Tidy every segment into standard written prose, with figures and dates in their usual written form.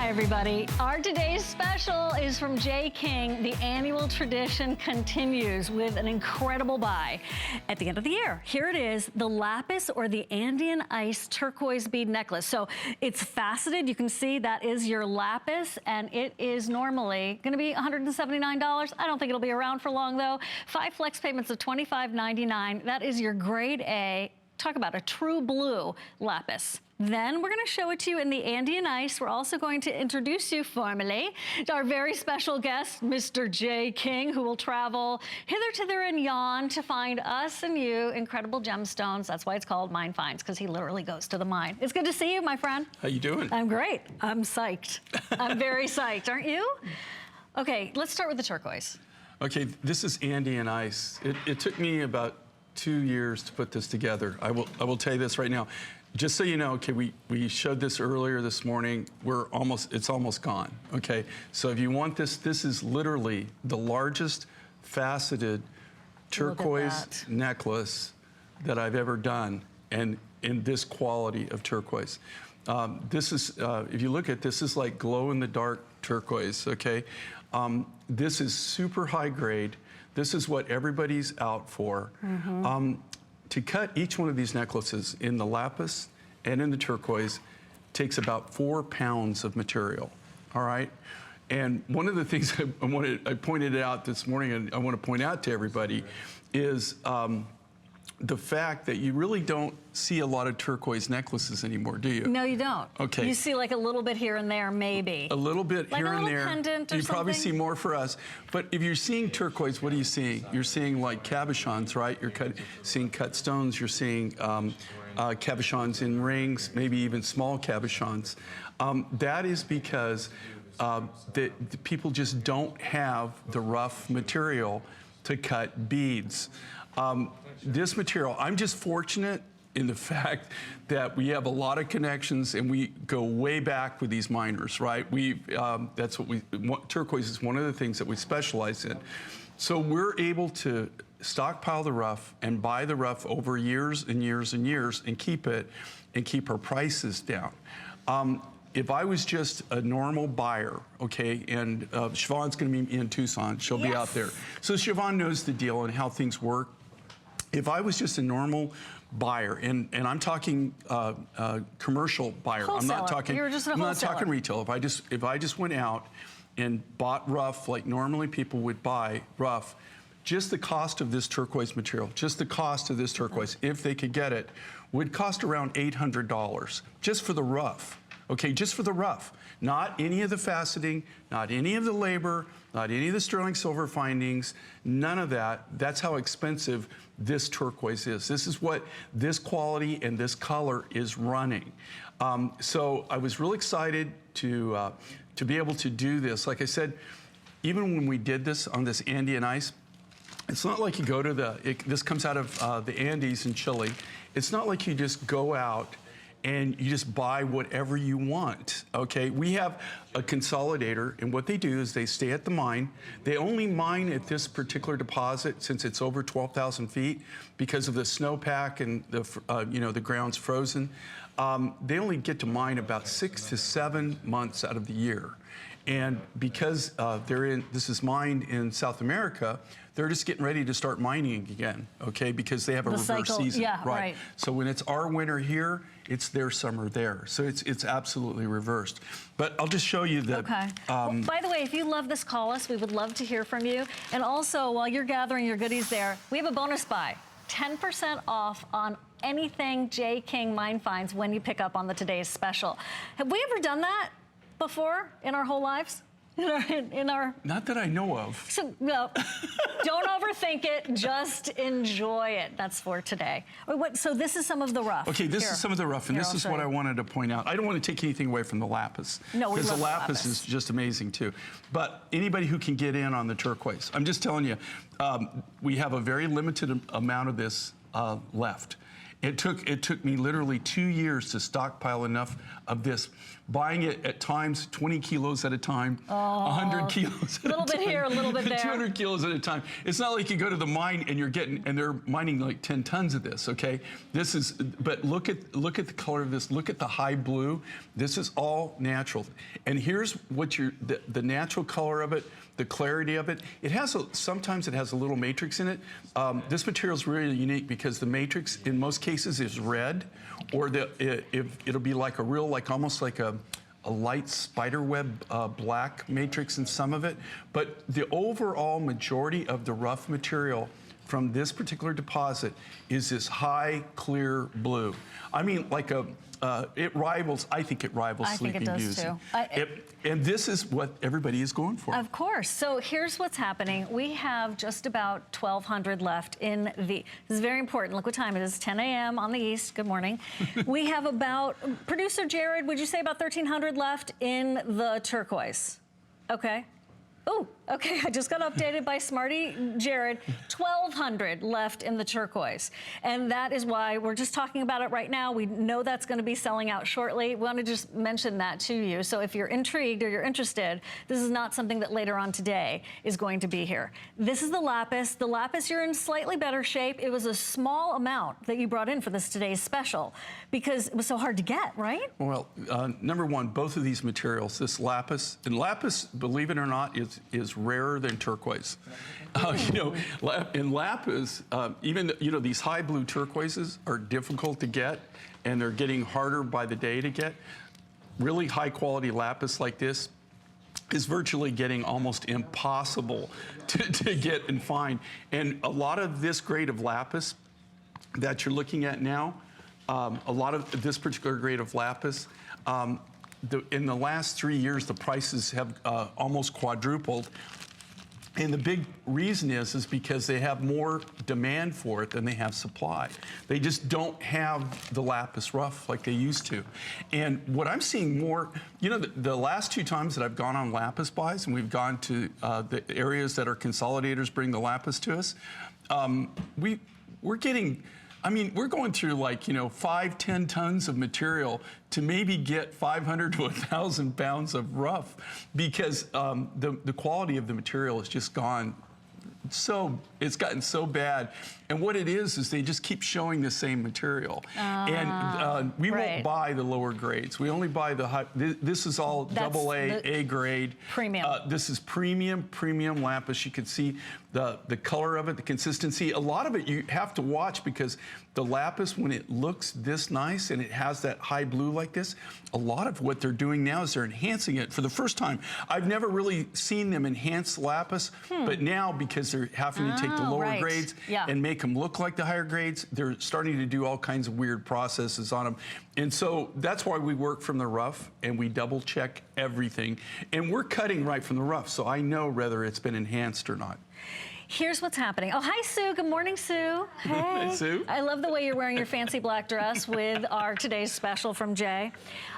Hi, everybody. Our today's special is from J. King. The annual tradition continues with an incredible buy at the end of the year. Here it is, the Lapis or the Andean Ice turquoise bead necklace. So it's faceted. You can see that is your Lapis, and it is normally going to be $179. I don't think it'll be around for long, though. 5 flex payments of $25.99. That is your grade A. Talk about a true blue Lapis. Then we're going to show it to you in the Andean Ice. We're also going to introduce you formally to our very special guest, Mr. J. King, who will travel hither, thither, and yon to find us and you incredible gemstones. That's why it's called Mine Finds, because he literally goes to the mine. It's good to see you, my friend. How you doing? I'm great. I'm psyched. I'm very psyched, aren't you? Okay, let's start with the turquoise. Okay, this is Andean Ice. It took me about 2 years to put this together. I will tell you this right now. Just so you know, okay, we showed this earlier this morning. It's almost gone, okay? So if you want this, this is literally the largest faceted turquoise necklace that I've ever done, and in this quality of turquoise. This is, if you look at this, is like glow-in-the-dark turquoise, okay? This is super high grade. This is what everybody's out for. To cut each one of these necklaces in the Lapis and in the turquoise takes about 4 pounds of material, all right? And one of the things I pointed out this morning, and I want to point out to everybody, is the fact that you really don't see a lot of turquoise necklaces anymore, do you? No, you don't. Okay. You see like a little bit here and there, maybe. A little bit like here and there. Pendant or you something? probably see more for us. But if you're seeing turquoise, what are you seeing? You're seeing like cabochons, right? You're seeing cut stones. You're seeing cabochons in rings, maybe even small cabochons. That is because the people just don't have the rough material to cut beads. This material, I'm just fortunate in the fact that we have a lot of connections and we go way back with these miners, right? That's what turquoise is one of the things that we specialize in. So we're able to stockpile the rough and buy the rough over years and years and years and keep it and keep our prices down. If I was just a normal buyer, okay, and Siobhan's gonna be in Tucson, she'll be out there. So Siobhan knows the deal and how things work. If I was just a normal buyer, and I'm talking commercial buyer, wholesaler. I'm not talking. You're just a I'm not wholesaler. talking retail. If I just went out and bought rough like normally people would buy rough, just the cost of this turquoise material, just the cost of this turquoise, if they could get it, would cost around $800 just for the rough. Okay, just for the rough. Not any of the faceting, not any of the labor, not any of the sterling silver findings, none of that. That's how expensive this turquoise is. This is what this quality and this color is running. So I was really excited to be able to do this. Like I said, even when we did this on this Andean Ice, it's not like you go to this comes out of the Andes in Chile. It's not like you just go out and you just buy whatever you want, okay? We have a consolidator, and what they do is they stay at the mine. They only mine at this particular deposit since it's over 12,000 feet because of the snowpack and the ground's frozen. They only get to mine about 6 to 7 months out of the year. And because this is mined in South America, they're just getting ready to start mining again, okay? Because they have a reverse season. Yeah, right. So when it's our winter here, it's their summer there. So it's absolutely reversed. But I'll just show you the... Okay. Well, by the way, if you love this, call us. We would love to hear from you. And also, while you're gathering your goodies there, we have a bonus buy. 10% off on anything J. King Mine Finds when you pick up on the today's special. Have we ever done that before in our whole lives? In our... Not that I know of. So, no, don't overthink it. Just enjoy it. That's for today. So this is some of the rough. Okay, this is some of the rough, and this is what I wanted to point out. I don't want to take anything away from the Lapis. No, we love because the Lapis is just amazing, too. But anybody who can get in on the turquoise, I'm just telling you, we have a very limited amount of this left. It took me literally 2 years to stockpile enough of this. Buying it at times 20 kilos at a time, 100 kilos at a time. A little bit here, a little bit there. 200 kilos at a time. It's not like you go to the mine and they're mining like 10 tons of this, okay? This is, but look at the color of this. Look at the high blue. This is all natural. And here's what the natural color of it, the clarity of it. Sometimes it has a little matrix in it. This material is really unique because the matrix in most cases is red, or it'll be like almost like a light spider web black matrix in some of it. But the overall majority of the rough material from this particular deposit is this high clear blue. I mean, like I think it rivals Sleeping Beauty. I think it does too. And this is what everybody is going for. Of course. So here's what's happening. We have just about 1,200 left in the, this is very important. Look what time it is, 10 a.m. on the East. Good morning. We have about, producer Jared, would you say about 1,300 left in the turquoise? Okay. Oh, okay, I just got updated by Smarty Jared. 1,200 left in the turquoise. And that is why we're just talking about it right now. We know that's going to be selling out shortly. We want to just mention that to you. So if you're intrigued or you're interested, this is not something that later on today is going to be here. This is the Lapis. The Lapis, you're in slightly better shape. It was a small amount that you brought in for this today's special because it was so hard to get, right? Well, number one, both of these materials, this Lapis, and Lapis, believe it or not, is rarer than turquoise. In Lapis, even these high blue turquoises are difficult to get, and they're getting harder by the day to get. Really high quality Lapis like this is virtually getting almost impossible to get and find. And a lot of this grade of Lapis that you're looking at now, a lot of this particular grade of Lapis, in the last 3 years, the prices have almost quadrupled. And the big reason is because they have more demand for it than they have supply. They just don't have the Lapis rough like they used to. And what I'm seeing more, the last 2 times that I've gone on Lapis buys, and we've gone to the areas that our consolidators bring the Lapis to us, we're getting, we're going through like, 5-10 tons of material to maybe get 500 to 1,000 pounds of rough because the quality of the material has just gone it's gotten so bad. And what it is they just keep showing the same material. And we won't buy the lower grades. We only buy the high. This is all double A grade. Premium. This is premium Lapis. You can see the color of it, the consistency. A lot of it you have to watch because the Lapis, when it looks this nice and it has that high blue like this, a lot of what they're doing now is they're enhancing it for the first time. I've never really seen them enhance Lapis, but now because they're having to take the lower grades and make them look like the higher grades, they're starting to do all kinds of weird processes on them. And so that's why we work from the rough and we double check everything. And we're cutting right from the rough, so I know whether it's been enhanced or not. Here's what's happening. Oh, hi, Sue. Good morning, Sue. Hey. Hey, Sue. I love the way you're wearing your fancy black dress with our today's special from Jay.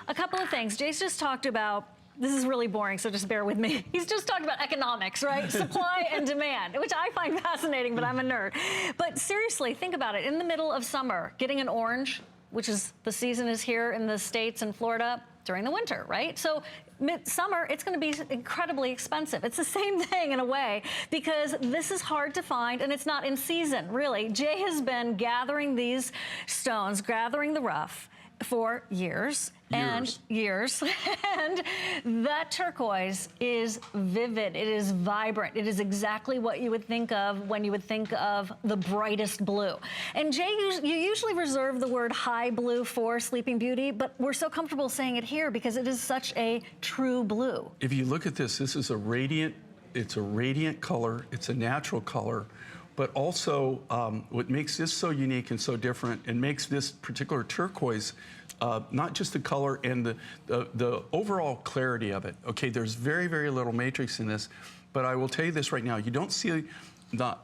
A couple of things. Jay's just talked about, this is really boring, so just bear with me. He's just talked about economics, right? Supply and demand, which I find fascinating, but I'm a nerd. But seriously, think about it. In the middle of summer, getting an orange, which is the season is here in the States and Florida during the winter, right? So midsummer, it's going to be incredibly expensive. It's the same thing in a way because this is hard to find and it's not in season, really. Jay has been gathering these stones, gathering the rough for years. And that turquoise is vivid. It is vibrant. It is exactly what you would think of when you would think of the brightest blue. And Jay, you usually reserve the word high blue for Sleeping Beauty, but we're so comfortable saying it here because it is such a true blue. If you look at this, this is a radiant, it's a radiant color. It's a natural color. But also, what makes this so unique and so different and makes this particular turquoise, not just the color and the overall clarity of it. Okay, there's very, very little matrix in this, but I will tell you this right now. You don't see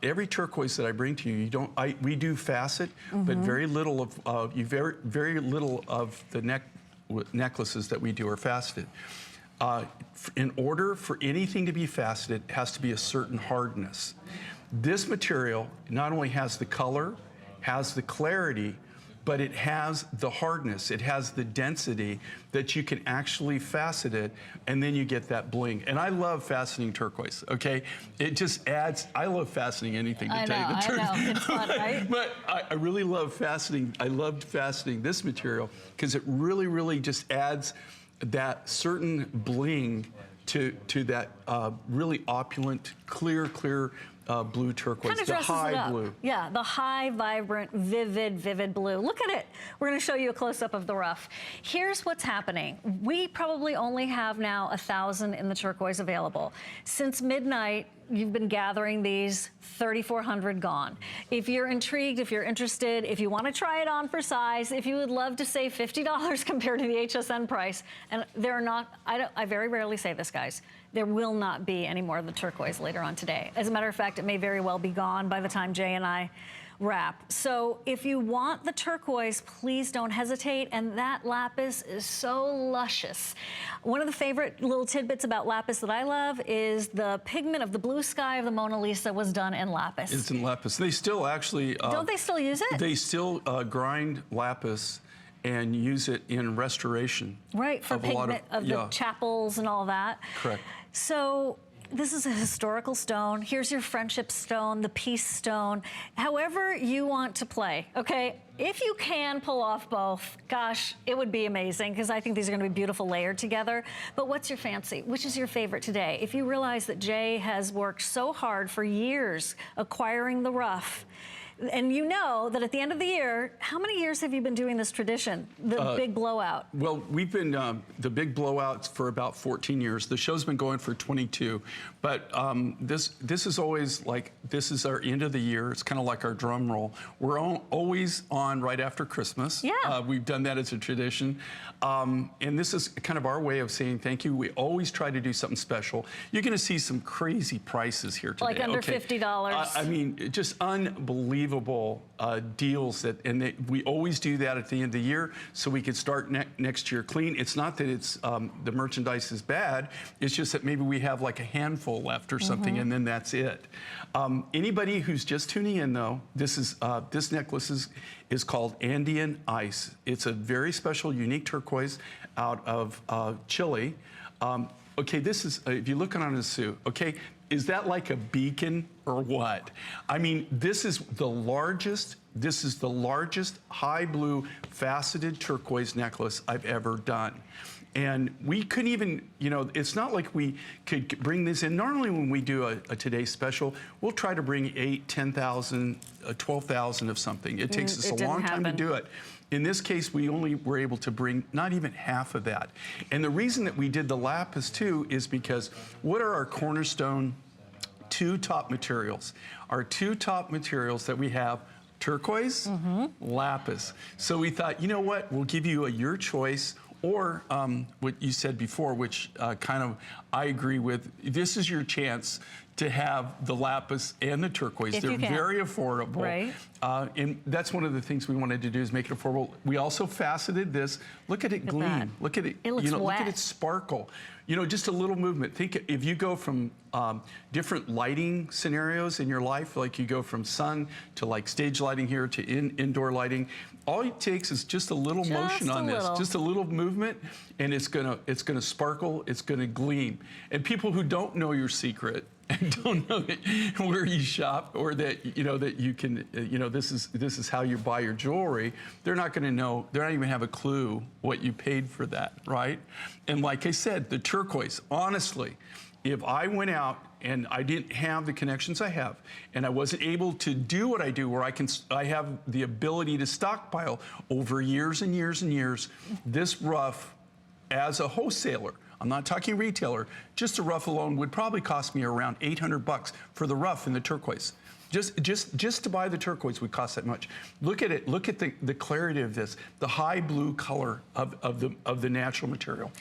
every turquoise that I bring to you. We do facet, but very little of very little of the necklaces that we do are faceted. In order for anything to be faceted, it has to be a certain hardness. This material not only has the color, has the clarity, but it has the hardness, it has the density that you can actually facet it, and then you get that bling. And I love faceting turquoise, okay? It just adds, I love faceting anything, to tell you the truth. I know, it's fun, right? But I really love faceting. I loved faceting this material because it really, really just adds that certain bling to that really opulent, clear blue turquoise, kind of the dresses high it up. blue. Yeah, the high, vibrant, vivid blue. Look at it. We're going to show you a close-up of the rough. Here's what's happening. We probably only have now 1,000 in the turquoise available. Since midnight, you've been gathering these, 3,400 gone. If you're intrigued, if you're interested, if you want to try it on for size, if you would love to save $50 compared to the HSN price, and there are not, I very rarely say this, guys, there will not be any more of the turquoise later on today. As a matter of fact, it may very well be gone by the time Jay and I wrap. So if you want the turquoise, please don't hesitate. And that lapis is so luscious. One of the favorite little tidbits about lapis that I love is the pigment of the blue sky of the Mona Lisa was done in lapis. It's in lapis. They still actually... don't they still use it? They still grind lapis and use it in restoration. Right, for pigment of the chapels and all that. Correct. So this is a historical stone. Here's your friendship stone, the peace stone. However you want to play, okay? If you can pull off both, gosh, it would be amazing because I think these are going to be beautiful layered together. But what's your fancy? Which is your favorite today? If you realize that Jay has worked so hard for years acquiring the rough, and you know that at the end of the year, how many years have you been doing this tradition, the big blowout? Well, we've been the big blowouts for about 14 years. The show's been going for 22. But this is always like, this is our end of the year. It's kind of like our drum roll. We're always on right after Christmas. Yeah. We've done that as a tradition. And this is kind of our way of saying thank you. We always try to do something special. You're going to see some crazy prices here today. Like under $50. I mean, just unbelievable deals we always do that at the end of the year so we can start next year clean. It's not that it's the merchandise is bad, it's just that maybe we have like a handful left or something, and then that's it. Anybody who's just tuning in though, this necklace is called Andean Ice. It's a very special, unique turquoise out of Chile. Okay, this is, if you look on his suit, okay, is that like a beacon or what? I mean, this is the largest high blue faceted turquoise necklace I've ever done. And we couldn't even, it's not like we could bring this in. Normally when we do a Today Special, we'll try to bring 8, 10,000, 12,000 of something. It takes us a long time to do it. In this case, we only were able to bring not even half of that. And the reason that we did the lapis too is because what are our cornerstone two top materials? Our two top materials that we have, turquoise, lapis. So we thought, you know what, we'll give you your choice, or what you said before, which kind of I agree with. This is your chance to have the lapis and the turquoise. They're very affordable. Right. And that's one of the things we wanted to do is make it affordable. We also faceted this. Look at it gleam. Look at it. It looks wet. Look at it sparkle. Just a little movement. Think if you go from different lighting scenarios in your life, like you go from sun to like stage lighting here to indoor lighting, all it takes is just a little motion on this, just a little movement, and it's gonna sparkle, it's gonna gleam. And people who don't know your secret and don't know where you shop, or that that you can this is how you buy your jewelry, they're not going to know, they're not even have a clue what you paid for that, right? And like I said, the turquoise, honestly, if I went out and I didn't have the connections I have, and I wasn't able to do what I do, where I have the ability to stockpile over years and years and years, this rough, as a wholesaler, I'm not talking retailer, just a rough alone would probably cost me around $800 for the rough and the turquoise. Just to buy the turquoise would cost that much. Look at it. Look at the clarity of this, the high blue color of the natural material.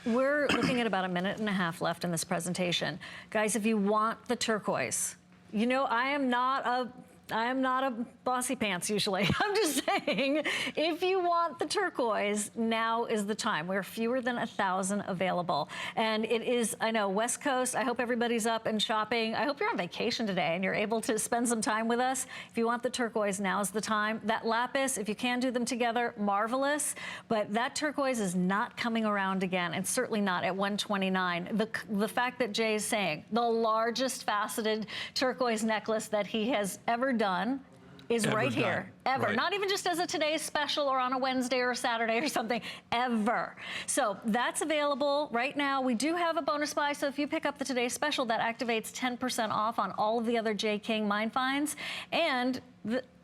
We're looking at about 1.5 minutes left in this presentation. Guys, if you want the turquoise, I am not a I am not a bossy pants usually. I'm just saying, if you want the turquoise, now is the time. We're fewer than 1,000 available. And it is, I know, West Coast. I hope everybody's up and shopping. I hope you're on vacation today and you're able to spend some time with us. If you want the turquoise, now's the time. That lapis, if you can do them together, marvelous. But that turquoise is not coming around again, and certainly not at $129. The fact that Jay is saying the largest faceted turquoise necklace that he has ever done is right here. Ever. Right. Not even just as a today's special or on a Wednesday or a Saturday or something, ever. So that's available right now. We do have a bonus buy, so if you pick up the today's special, that activates 10% off on all of the other J. King mine finds. And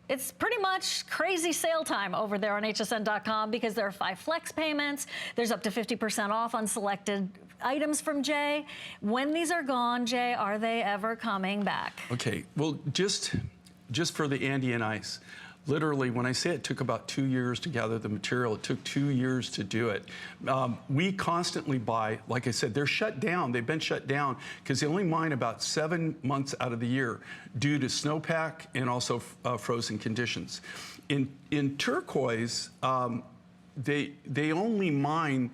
it's pretty much crazy sale time over there on hsn.com because there are 5 flex payments. There's up to 50% off on selected items from Jay. When these are gone, Jay, are they ever coming back? Okay, well, just for the Andean Ice, literally, when I say it took about 2 years to gather the material, it took 2 years to do it. We constantly buy, like I said, they're shut down. They've been shut down because they only mine about 7 months out of the year due to snowpack and also frozen conditions. In turquoise, they only mine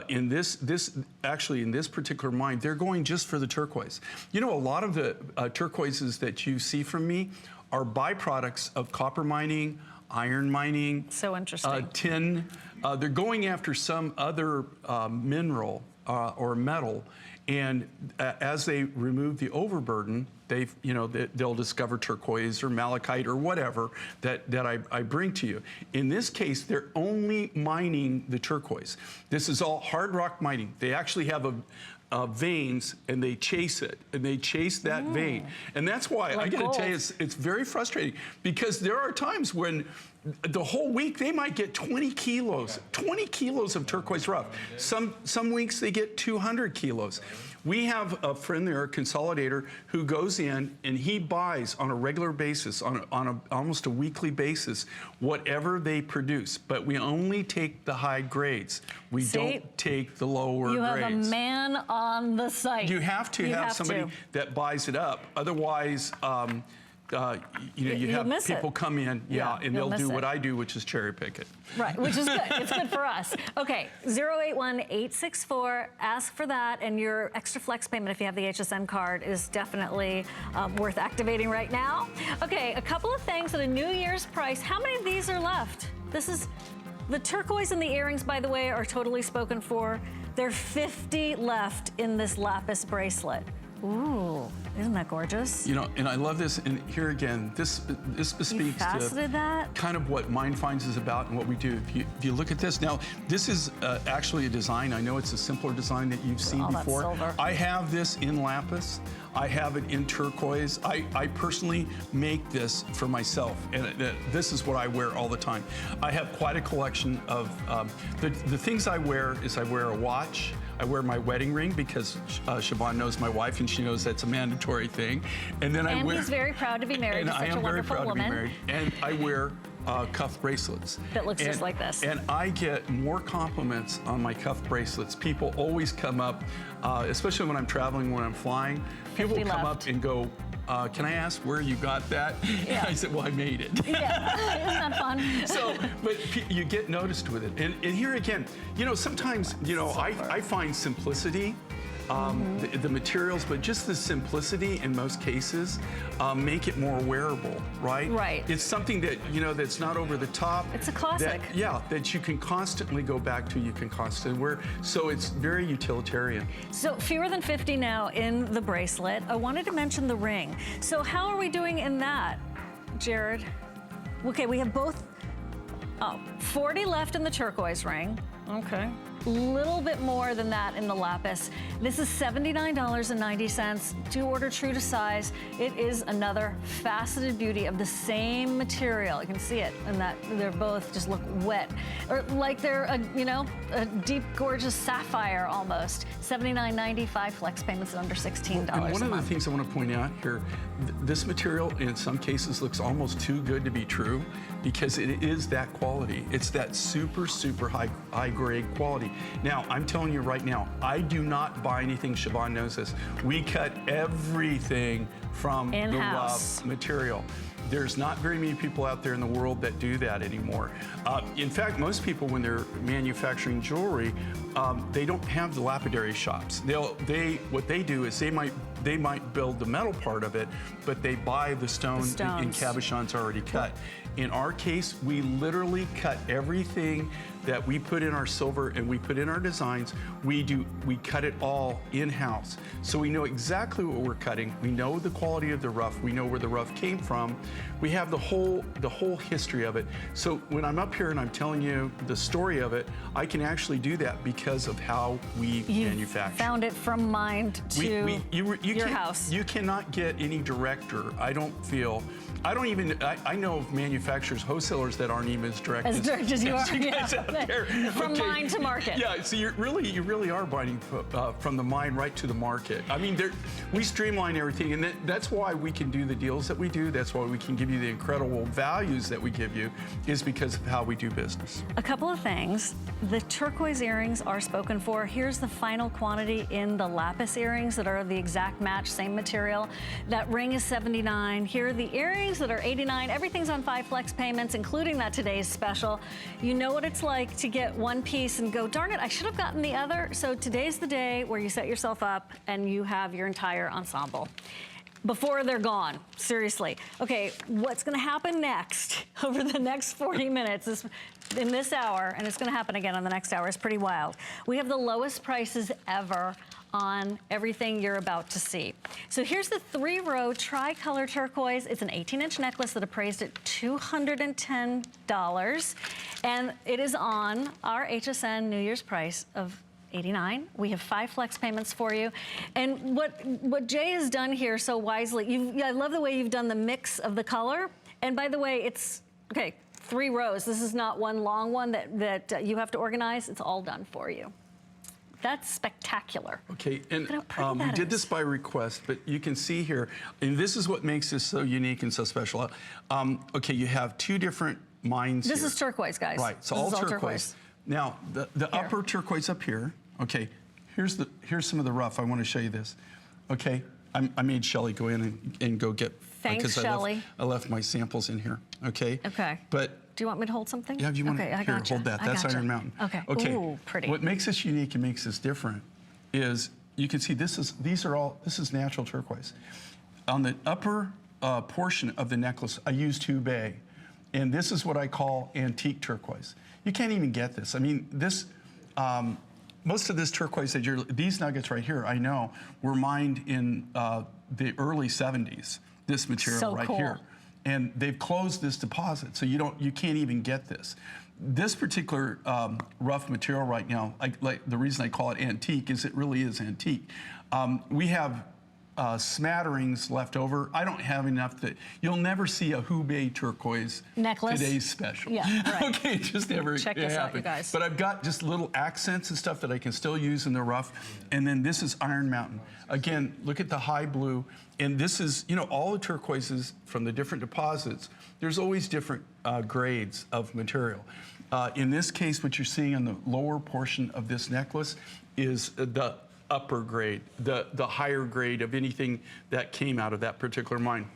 in this particular mine, they're going just for the turquoise. You know, a lot of the turquoises that you see from me are byproducts of copper mining, iron mining. So interesting. Tin. They're going after some other mineral or metal, and as they remove the overburden, they'll discover turquoise or malachite or whatever that I bring to you. In this case, they're only mining the turquoise. This is all hard rock mining. They actually have veins, and they chase it, and they chase that vein. And that's why, like I gotta tell you, it's very frustrating, because there are times when the whole week they might get 20 kilos of turquoise rough. Some weeks they get 200 kilos. We have a friend there, a consolidator, who goes in and he buys on a regular basis, on almost a weekly basis, whatever they produce. But we only take the high grades. We don't take the lower grades. You have a man on the site. You have to have somebody that buys it up. Otherwise, you have people come in, and they'll do what I do, which is cherry pick it. Right, which is good. It's good for us. Okay, 081864, ask for that, and your extra flex payment, if you have the HSN card, is definitely worth activating right now. Okay, a couple of things at a New Year's price. How many of these are left? This is the turquoise, and the earrings, by the way, are totally spoken for. There are 50 left in this lapis bracelet. Ooh, isn't that gorgeous? You know, and I love this. And here again, this speaks to kind of what Mine Finds is about and what we do. If you look at this now, this is actually a design. I know it's a simpler design that you've seen before. Silver. I have this in lapis. I have it in turquoise. I personally make this for myself, and this is what I wear all the time. I have quite a collection of the things I wear. Is I wear a watch. I wear my wedding ring because Siobhan knows my wife, and she knows that's a mandatory thing. And then I wear. And he's very proud to be married to such a wonderful woman. I am very proud to be married. And I wear cuff bracelets. That looks just like this. And I get more compliments on my cuff bracelets. People always come up, especially when I'm traveling, when I'm flying. People come up and go, can I ask where you got that? Yeah. I said, well, I made it. Yeah, isn't that fun? So, but you get noticed with it. And here again, you know, sometimes, you know, I find simplicity, the materials, but just the simplicity in most cases make it more wearable, right? Right. It's something that, you know, that's not over the top. It's a classic. That you can constantly go back to, you can constantly wear. So it's very utilitarian. So fewer than 50 now in the bracelet. I wanted to mention the ring. So how are we doing in that, Jared? Okay, we have both, 40 left in the turquoise ring. Okay. Little bit more than that in the lapis. This is $79.90. Do order true to size. It is another faceted beauty of the same material. You can see it, and that they're both just look wet, or like they're a deep, gorgeous sapphire almost. $79.95 flex payments at under $16 and one a of month. the things I want to point out here, this material in some cases looks almost too good to be true, because it is that quality. It's that super, super high grade quality. Now, I'm telling you right now, I do not buy anything. Siobhan knows this. We cut everything from the rough material. There's not very many people out there in the world that do that anymore. In fact, most people, when they're manufacturing jewelry, they don't have the lapidary shops. What they do is they might build the metal part of it, but they buy the stones in cabochons already cut. In our case, we literally cut everything that we put in our silver and we put in our designs. We cut it all in-house. So we know exactly what we're cutting. We know the quality of the rough. We know where the rough came from. We have the whole history of it. So when I'm up here and I'm telling you the story of it, I can actually do that because of how we manufacture. Found it from mind to your house. You cannot get any director, I know of manufacturers, wholesalers that aren't even as direct as you guys out there. From mind to market. Yeah, so you really are buying from the mind right to the market. I mean, we streamline everything, and that's why we can do the deals that we do. That's why we can give you the incredible values that we give you, is because of how we do business. A couple of things. The turquoise earrings are spoken for. Here's the final quantity in the lapis earrings that are the exact match, same material. That ring is $79. Here are the earrings that are $89. Everything's on 5 flex payments, including that today's special. You know what it's like to get one piece and go, darn it, I should have gotten the other. So today's the day where you set yourself up and you have your entire ensemble before they're gone, seriously. Okay, what's gonna happen next over the next 40 minutes is in this hour, and it's gonna happen again on the next hour, it's pretty wild. We have the lowest prices ever on everything you're about to see. So here's the 3-row tricolor turquoise. It's an 18-inch necklace that appraised at $210, and it is on our HSN New Year's price of $89. We have 5 flex payments for you. And what Jay has done here so wisely, I love the way you've done the mix of the color. And by the way, it's, okay, 3 rows. This is not one long one that you have to organize. It's all done for you. That's spectacular. Okay, and we did this by request, but you can see here, and this is what makes this so unique and so special. Okay, you have 2 different mines This is turquoise, guys. Right, so all turquoise. Now, the upper turquoise up here, okay, here's some of the rough. I want to show you this. Okay, I made Shelly go in and go get, thanks, Shelly. I left my samples in here, okay? Okay. But do you want me to hold something? Yeah, if you want okay, to, hold that. That's Iron Mountain. Okay. Okay. Ooh, pretty. What makes this unique and makes this different is you can see this is natural turquoise. On the upper portion of the necklace, I used Hubei, and this is what I call antique turquoise. You can't even get this. I mean, this, most of this turquoise these nuggets right here, I know, were mined in the early 70s, this material right here. And they've closed this deposit, so you can't even get this. This particular rough material right now, the reason I call it antique is it really is antique. We have smatterings left over. I don't have enough that you'll never see a Hubei turquoise necklace. Today's special. Yeah, right. Okay, just never Check this out, you guys. But I've got just little accents and stuff that I can still use in the rough. And then this is Iron Mountain. Again, look at the high blue. And this is, all the turquoises from the different deposits, there's always different grades of material. In this case, what you're seeing on the lower portion of this necklace is the upper grade, the higher grade of anything that came out of that particular mine.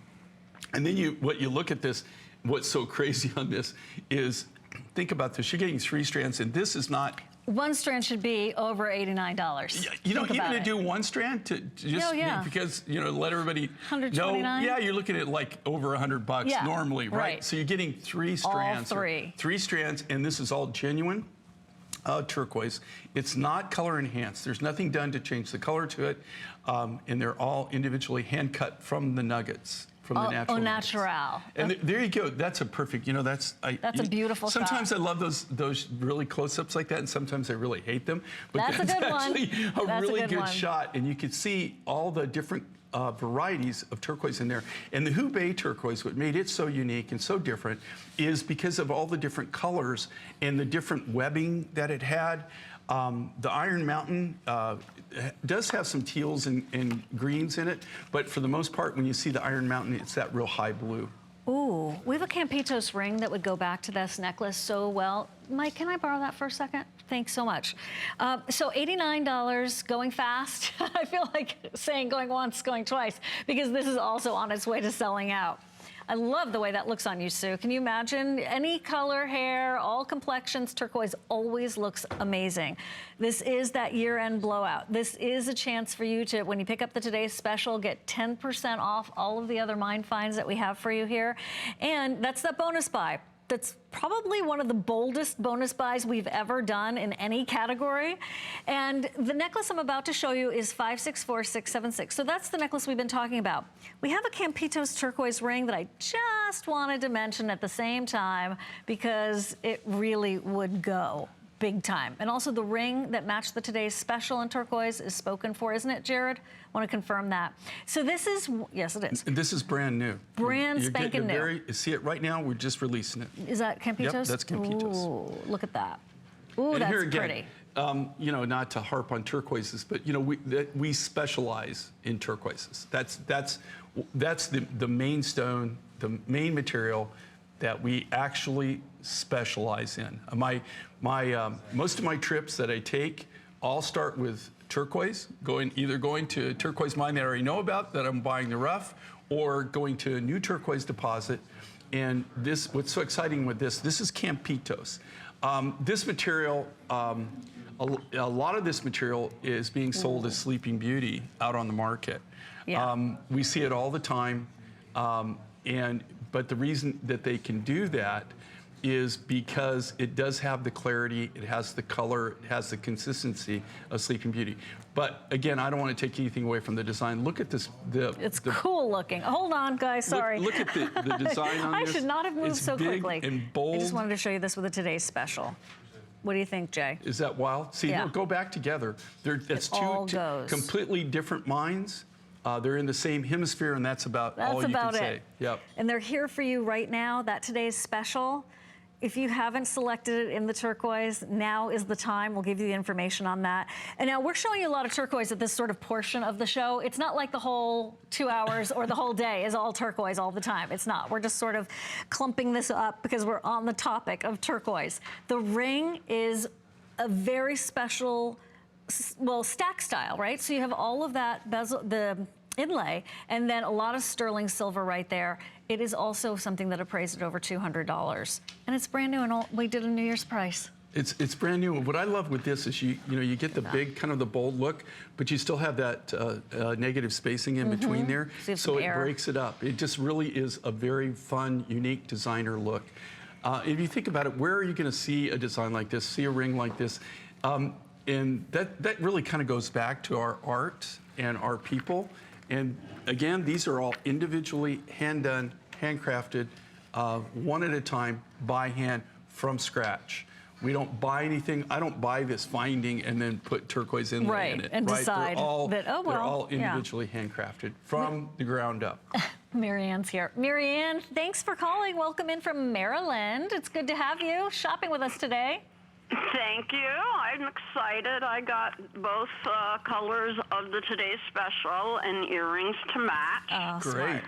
And then what you look at this, what's so crazy on this is, think about this, you're getting 3 strands, and this is not... One strand should be over $89. Even to do 1 strand to just because let everybody know. Yeah, you're looking at like over $100 normally, right? So you're getting 3 strands. All 3. 3 strands, and this is all genuine turquoise. It's not color enhanced. There's nothing done to change the color to it, and they're all individually hand cut from the nuggets. From the natural. Au natural. And there you go. That's a perfect, that's a beautiful shot. Sometimes I love those really close-ups like that, and sometimes I really hate them. But that's a good actually one. a really good shot. And you can see all the different varieties of turquoise in there. And the Hubei turquoise, what made it so unique and so different is because of all the different colors and the different webbing that it had. The Iron Mountain does have some teals and greens in it, but for the most part, when you see the Iron Mountain, it's that real high blue. Ooh, we have a Campitos ring that would go back to this necklace so well. Mike, can I borrow that for a second? Thanks so much. So $89, going fast. I feel like saying going once, going twice, because this is also on its way to selling out. I love the way that looks on you, Sue. Can you imagine? Any color, hair, all complexions, turquoise always looks amazing. This is that year-end blowout. This is a chance for you to, when you pick up the Today's Special, get 10% off all of the other mine finds that we have for you here. And that's that bonus buy. That's probably one of the boldest bonus buys we've ever done in any category. And the necklace I'm about to show you is 564676. So that's the necklace we've been talking about. We have a Campitos turquoise ring that I just wanted to mention at the same time because it really would go big time. And also the ring that matched the Today's Special in turquoise is spoken for, isn't it, Jared? I want to confirm that. So this is, yes, it is. And this is brand new. Brand spanking new. See it right now, we're just releasing it. Is that Campitos? Yep, that's Campitos. Ooh, look at that. Ooh, and that's here again, pretty. You know, not to harp on turquoises, but you know, we specialize in turquoises. That's the main stone, the main material that we actually specialize in. Most of my trips that I take all start with turquoise, either going to a turquoise mine that I already know about, that I'm buying the rough, or going to a new turquoise deposit. And this, what's so exciting with this is Campitos. This material, a lot of this material is being sold as Sleeping Beauty out on the market. Yeah. We see it all the time, but the reason that they can do that is because it does have the clarity, it has the color, it has the consistency of Sleeping Beauty. But again, I don't want to take anything away from the design. Look at this. It's cool looking. Hold on, guys, sorry. Look at the design on I this. should not have moved so quickly. It's big and bold. I just wanted to show you this with a Today's Special. What do you think, Jay? Is that wild? See, Yeah. no, go back together. That's two completely different minds. They're in the same hemisphere, and that's about all you can say. Yep. And they're here for you right now, that Today's Special. If you haven't selected it in the turquoise, now is the time. We'll give you the information on that. And now we're showing you a lot of turquoise at this sort of portion of the show. It's not like the whole 2 hours or the whole day is all turquoise all the time. It's not. We're just sort of clumping this up because we're on the topic of turquoise. The ring is a very special, well, stack style, right? So you have all of that bezel, the inlay, and then a lot of sterling silver right there. It is also something that appraised at over $200, and it's brand new. And we did a New Year's price. It's brand new. What I love with this is you get the big, kind of the bold look, but you still have that negative spacing in between there, so it breaks it up. It just really is a very fun, unique designer look. If you think about it, where are you going to see a design like this, see a ring like this? And that really kind of goes back to our art and our people. And again, these are all individually hand-done, handcrafted, one at a time, by hand, from scratch. We don't buy anything. I don't buy this finding and then put turquoise inlay in it. And decide that, oh, well, they're all individually handcrafted from the ground up. Marianne's here. Marianne, thanks for calling. Welcome in from Maryland. It's good to have you shopping with us today. Thank you. I'm excited. I got both colors of the Today's Special and earrings to match. Oh, great. Smart.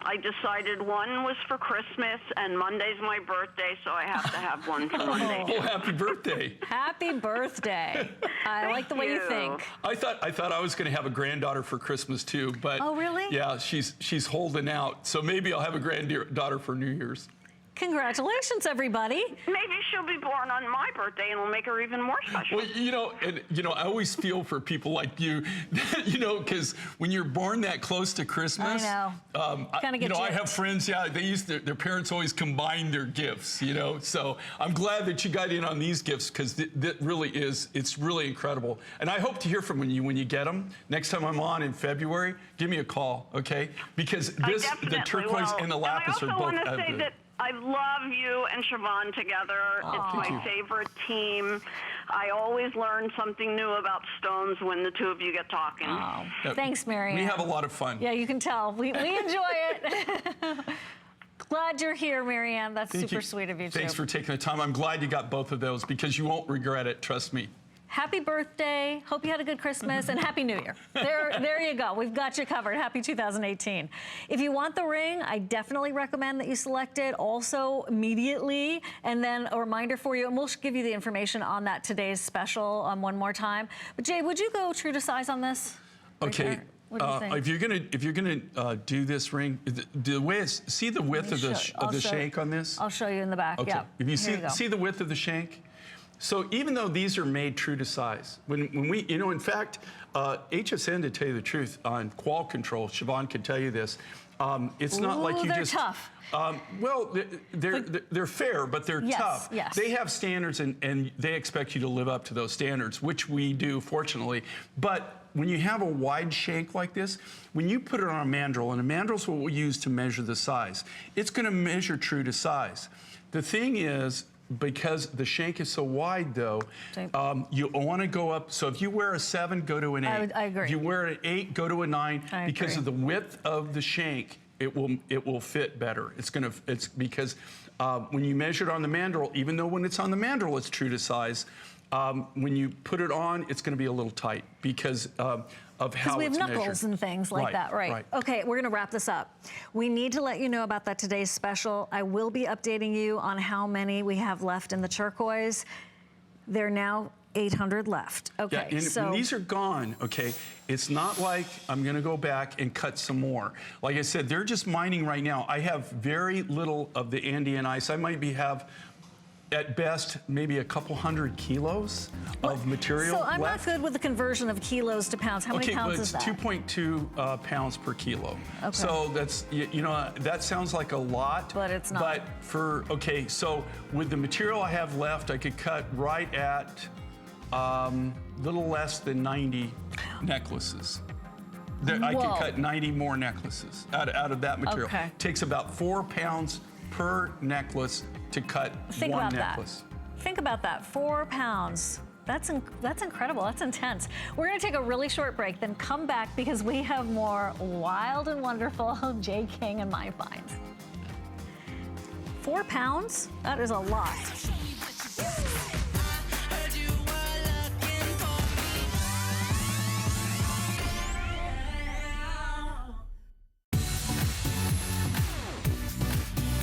I decided one was for Christmas, and Monday's my birthday, so I have to have one for Monday. Oh, happy birthday. Happy birthday. I like the way you think. I thought I was going to have a granddaughter for Christmas too, but oh, really? Yeah, she's holding out. So maybe I'll have a granddaughter for New Year's. Congratulations, everybody. Maybe she'll be born on my birthday, and it'll make her even more special. Well, I always feel for people like you, because when you're born that close to Christmas, I know. I have friends, their parents always combine their gifts, So I'm glad that you got in on these gifts, because that really it's really incredible. And I hope to hear from you when you get them. Next time I'm on in February, give me a call, okay? Because the turquoise and the lapis are both good. I love you and Siobhan together. It's my favorite team. I always learn something new about stones when the two of you get talking. Oh, thanks, Marianne. We have a lot of fun. Yeah, you can tell. We enjoy it. Glad you're here, Marianne. That's super sweet of you, too. Thanks for taking the time. I'm glad you got both of those, because you won't regret it, trust me. Happy birthday. Hope you had a good Christmas, and Happy New Year. There you go. We've got you covered. Happy 2018. If you want the ring, I definitely recommend that you select it also immediately. And then a reminder for you, and we'll give you the information on that Today's Special one more time. But Jay, would you go true to size on this? Okay. What do you think? If you're gonna do this ring, the way it's, see the width of the shank on this? I'll show you in the back. Okay. Yeah. If you see the width of the shank, so even though these are made true to size, when we, you know, in fact, HSN, to tell you the truth, on qual control, Siobhan can tell you this. It's not like you they're just. Tough. Well, they're fair, but they're tough. Yes. They have standards, and they expect you to live up to those standards, which we do, fortunately. But when you have a wide shank like this, when you put it on a mandrel, and a mandrel is what we use to measure the size, it's going to measure true to size. The thing is, because the shank is so wide, though, you want to go up. So if you wear a 7, go to an 8. I agree. If you wear an 8, go to a 9. Because of the width of the shank, it will fit better. It's because when you measure it on the mandrel, even though when it's on the mandrel it's true to size, when you put it on, it's going to be a little tight because of how it's measured. Because we have knuckles and things like that, right? Okay, we're going to wrap this up. We need to let you know about that today's special. I will be updating you on how many we have left in the turquoise. There are now 800 left. Okay, yeah, and so when these are gone, okay, it's not like I'm going to go back and cut some more. Like I said, they're just mining right now. I have very little of the Andean Ice. I might have at best, maybe a couple hundred kilos of material So I'm left. not good with the conversion of kilos to pounds. How many pounds is that? Okay, well, it's 2.2 pounds per kilo. Okay. So that's, you know, that sounds like a lot. But it's not. But for, okay, so with the material I have left, I could cut right at little less than 90 necklaces. I could cut 90 more necklaces out of that material. Okay. Takes about 4 pounds per necklace to cut one necklace. Think about that, 4 pounds. That's incredible, that's intense. We're gonna take a really short break, then come back because we have more wild and wonderful J. King and my finds. 4 pounds? That is a lot.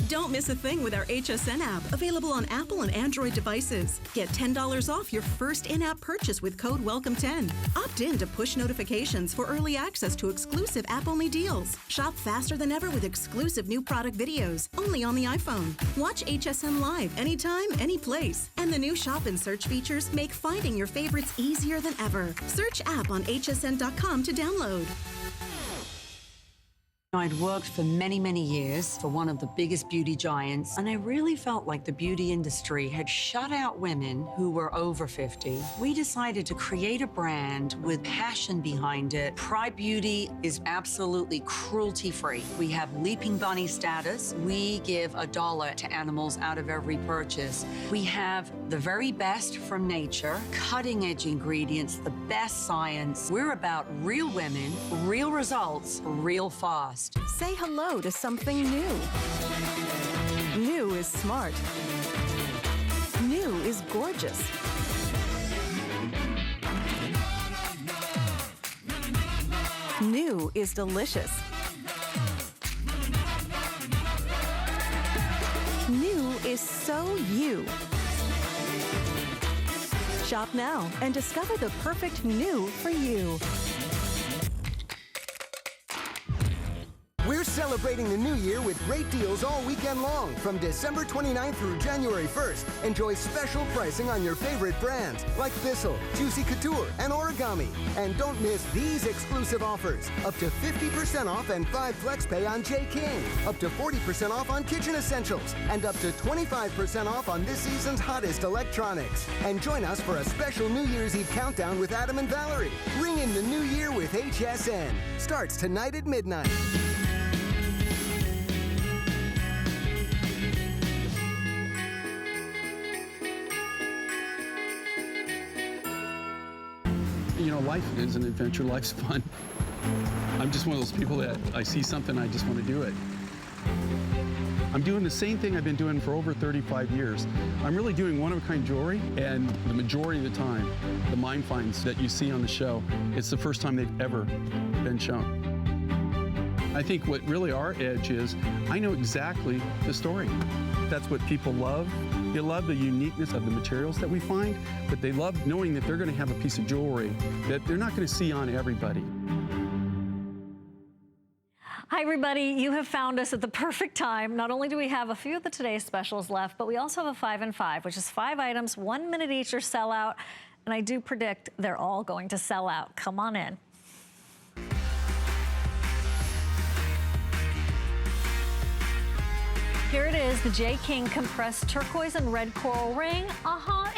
Don't miss a thing with our HSN app, available on Apple and Android devices. Get $10 off your first in-app purchase with code WELCOME10. Opt in to push notifications for early access to exclusive app-only deals. Shop faster than ever with exclusive new product videos, only on the iPhone. Watch HSN live anytime, any place. And the new shop and search features make finding your favorites easier than ever. Search app on hsn.com to download. I'd worked for many, many years for one of the biggest beauty giants, and I really felt like the beauty industry had shut out women who were over 50. We decided to create a brand with passion behind it. Pride Beauty is absolutely cruelty-free. We have leaping bunny status. We give $1 to animals out of every purchase. We have the very best from nature, cutting-edge ingredients, the best science. We're about real women, real results, real fast. Say hello to something new. New is smart. New is gorgeous. New is delicious. New is so you. Shop now and discover the perfect new for you. We're celebrating the new year with great deals all weekend long. From December 29th through January 1st, enjoy special pricing on your favorite brands like Bissell, Juicy Couture, and Origami. And don't miss these exclusive offers. Up to 50% off and 5 flex pay on J. King. Up to 40% off on kitchen essentials. And up to 25% off on this season's hottest electronics. And join us for a special New Year's Eve countdown with Adam and Valerie. Ring in the new year with HSN. Starts tonight at midnight. You know, life is an adventure. Life's fun. I'm just one of those people that I see something, I just want to do it. I'm doing the same thing I've been doing for over 35 years. I'm really doing one-of-a-kind jewelry, and the majority of the time, the mine finds that you see on the show, it's the first time they've ever been shown. I think what really our edge is, I know exactly the story. That's what people love. They love the uniqueness of the materials that we find, but they love knowing that they're going to have a piece of jewelry that they're not going to see on everybody. Hi, everybody. You have found us at the perfect time. Not only do we have a few of the today's specials left, but we also have a 5 and 5, which is 5 items, 1 minute each or sell out. And I do predict they're all going to sell out. Come on in. Here it is, the J. King compressed turquoise and red coral ring.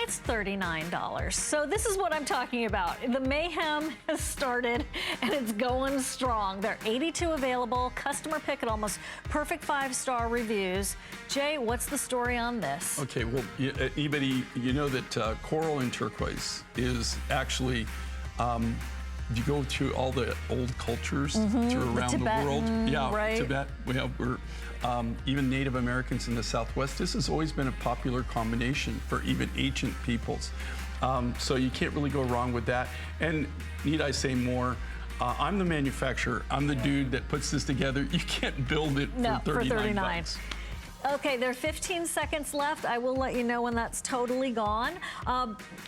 It's $39. So this is what I'm talking about. The mayhem has started and it's going strong. There are 82 available, customer pick at almost perfect 5-star reviews. Jay, what's the story on this? Okay, well, anybody, you know that coral and turquoise is actually, if you go to all the old cultures around the world, right? Tibet, we're even Native Americans in the Southwest, this has always been a popular combination for even ancient peoples. So you can't really go wrong with that. And need I say more? I'm the manufacturer. I'm the dude that puts this together. You can't build it for 39 bucks. Okay, there are 15 seconds left. I will let you know when that's totally gone.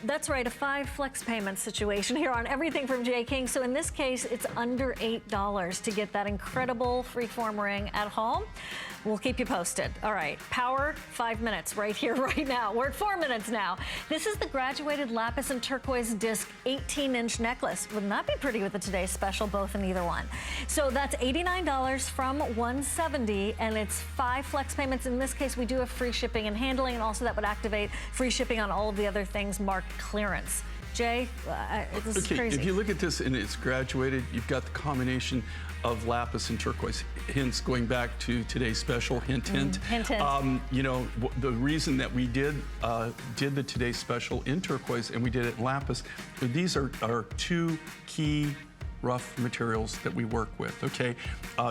That's right, a 5 flex payment situation here on everything from J. King. So in this case, it's under $8 to get that incredible freeform ring at home. We'll keep you posted. All right, power, 5 minutes right here, right now. We're at 4 minutes now. This is the graduated lapis and turquoise disc 18-inch necklace. Wouldn't that be pretty with the today's special, both in either one? So that's $89 from $170, and it's 5 flex payments. In this case, we do have free shipping and handling, and also that would activate free shipping on all of the other things marked clearance. Jay, this is crazy. If you look at this and it's graduated, you've got the combination of lapis and turquoise, hence going back to today's special, hint, hint. Hint, hint. You know, the reason that we did the today's special in turquoise and we did it in lapis, these are our 2 key rough materials that we work with, okay?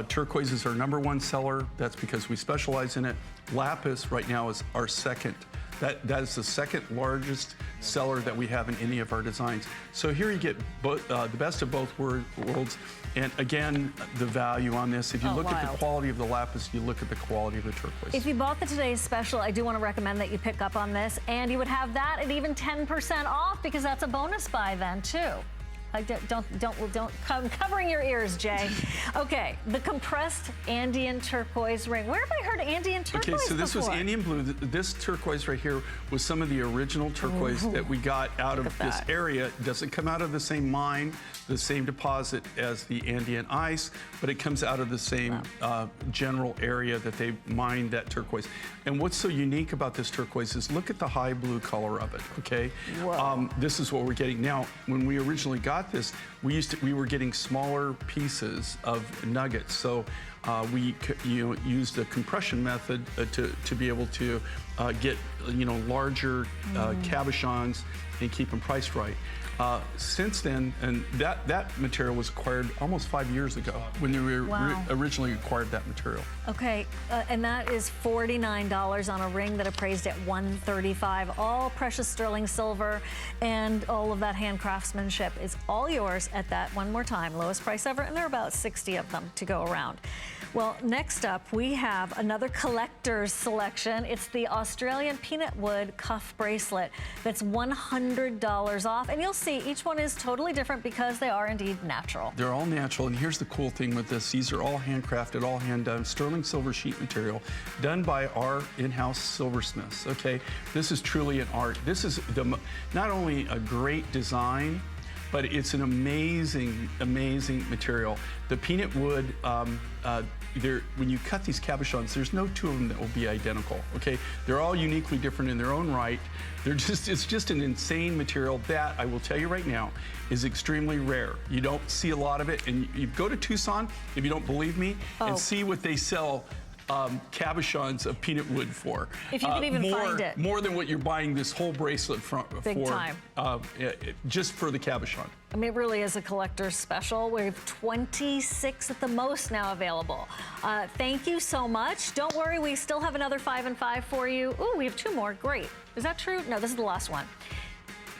Turquoise is our #1 seller. That's because we specialize in it. Lapis right now is our second. That is the second largest seller that we have in any of our designs. So here you get both, the best of both worlds. And again, the value on this, if you look at the quality of the lapis, you look at the quality of the turquoise. If you bought the today's special, I do want to recommend that you pick up on this, and you would have that at even 10% off, because that's a bonus buy then too. I'm covering your ears, Jay. Okay, the compressed Andean turquoise ring. Where have I heard Andean turquoise Okay, so this before? was Andean blue. This turquoise right here was some of the original turquoise that we got out of this area. It doesn't come out of the same mine, the same deposit as the Andean Ice, but it comes out of the same general area that they mined that turquoise. And what's so unique about this turquoise is look at the high blue color of it, okay? This is what we're getting. Now, when we originally got this, we were getting smaller pieces of nuggets. So we used a compression method to be able to get larger cabochons and keep them priced right. Since then, and that material was acquired almost 5 years ago when we originally acquired that material. Okay, and that is $49 on a ring that appraised at $135. All precious sterling silver, and all of that hand craftsmanship is all yours at that, one more time, lowest price ever, and there are about 60 of them to go around. Well, next up, we have another collector's selection. It's the Australian peanut wood cuff bracelet that's $100 off. And you'll see each one is totally different because they are indeed natural. They're all natural, and here's the cool thing with this. These are all handcrafted, all hand done, sterling silver sheet material, done by our in-house silversmiths, okay? This is truly an art. This is not only a great design, but it's an amazing, amazing material. The peanut wood, when you cut these cabochons, there's no 2 of them that will be identical, okay? They're all uniquely different in their own right. It's just an insane material that, I will tell you right now, is extremely rare. You don't see a lot of it, and you go to Tucson, if you don't believe me, and see what they sell cabochons of peanut wood for. If you can even find it. More than what you're buying this whole bracelet for. Big time. Just for the cabochon. I mean, it really is a collector's special. We have 26 at the most now available. Thank you so much. Don't worry, we still have another 5 and 5 for you. Ooh, we have 2 more. Great. Is that true? No, this is the last one.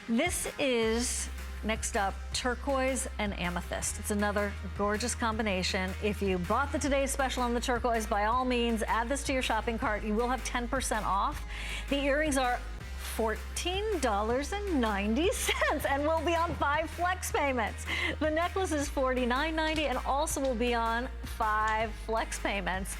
This is, next up, turquoise and amethyst. It's another gorgeous combination. If you bought the today's special on the turquoise, by all means, add this to your shopping cart. You will have 10% off. The earrings are $14.90 and will be on 5 flex payments. The necklace is $49.90 and also will be on 5 flex payments.